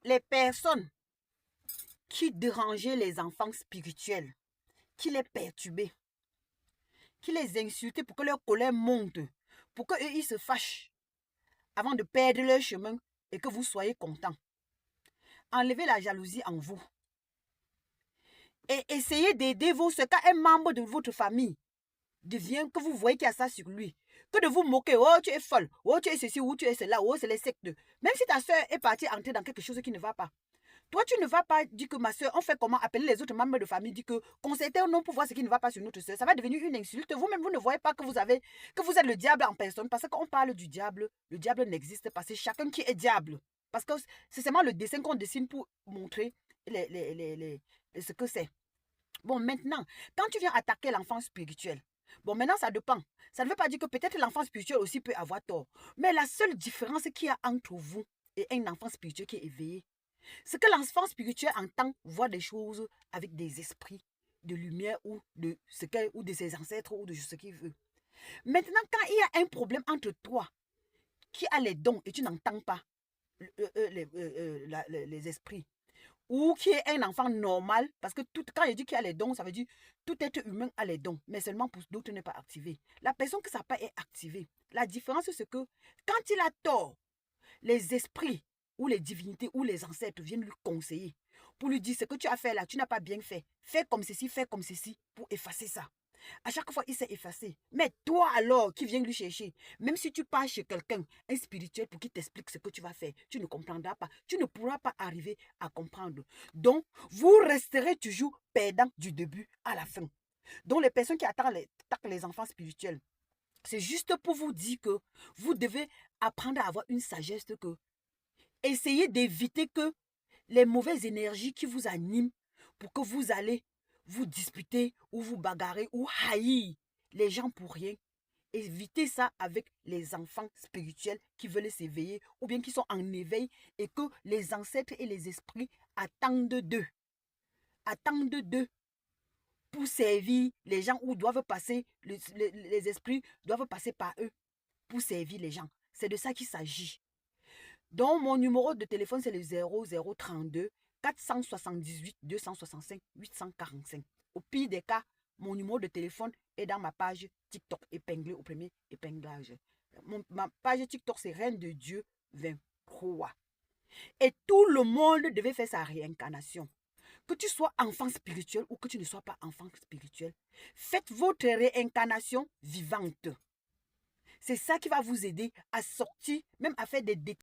les personnes qui dérangeaient les enfants spirituels, qui les perturbaient, qui les insultaient pour que leur colère monte, pour qu'eux, ils se fâchent avant de perdre leur chemin et que vous soyez contents. Enlevez la jalousie en vous. Et essayez d'aider vous, ce qu'un membre de votre famille devient, que vous voyez qu'il y a ça sur lui, que de vous moquer, oh tu es folle, oh tu es ceci, ou tu es cela, oh c'est les sectes. Même si ta soeur est partie entrer dans quelque chose qui ne va pas, toi tu ne vas pas dire que ma soeur, on fait comment, appeler les autres membres de famille, dire que concerter ou non pour voir ce qui ne va pas sur notre soeur, ça va devenir une insulte. Vous-même, vous ne voyez pas que vous êtes le diable en personne, parce qu'on parle du diable, le diable n'existe pas, c'est chacun qui est diable. Parce que c'est seulement le dessin qu'on dessine pour montrer ce que c'est. Bon, maintenant, quand tu viens attaquer l'enfant spirituel, bon, maintenant, ça dépend. Ça ne veut pas dire que peut-être l'enfant spirituel aussi peut avoir tort. Mais la seule différence qu'il y a entre vous et un enfant spirituel qui est éveillé, c'est que l'enfant spirituel entend, voit des choses avec des esprits de lumière ou de ses ancêtres ou de ce qu'il veut. Maintenant, quand il y a un problème entre toi qui a les dons et tu n'entends pas les esprits, ou qui est un enfant normal, parce que quand je dis qu'il a les dons, ça veut dire tout être humain a les dons, mais seulement pour d'autres n'est pas activé. La personne que ça n'a pas est activée. La différence, c'est que quand il a tort, les esprits ou les divinités ou les ancêtres viennent lui conseiller pour lui dire ce que tu as fait là, tu n'as pas bien fait. Fais comme ceci, pour effacer ça. À chaque fois, il s'est effacé. Mais toi alors, qui viens lui chercher, même si tu pars chez quelqu'un, un spirituel, pour qu'il t'explique ce que tu vas faire, tu ne comprendras pas. Tu ne pourras pas arriver à comprendre. Donc, vous resterez toujours perdant du début à la fin. Donc, les personnes qui attaquent les enfants spirituels, c'est juste pour vous dire que vous devez apprendre à avoir une sagesse que essayez d'éviter que les mauvaises énergies qui vous animent pour que vous allez vous disputer ou vous bagarrer ou haïr les gens pour rien. Évitez ça avec les enfants spirituels qui veulent s'éveiller ou bien qui sont en éveil et que les ancêtres et les esprits attendent d'eux. Attendent d'eux pour servir les gens ou doivent passer, les esprits doivent passer par eux pour servir les gens. C'est de ça qu'il s'agit. Donc, mon numéro de téléphone, c'est le 0032 478 265 845. Au pire des cas, mon numéro de téléphone est dans ma page TikTok, épinglé au premier épinglage. Ma page TikTok, c'est Reine de Dieu 23. Et tout le monde devait faire sa réincarnation. Que tu sois enfant spirituel ou que tu ne sois pas enfant spirituel, faites votre réincarnation vivante. C'est ça qui va vous aider à sortir, même à faire des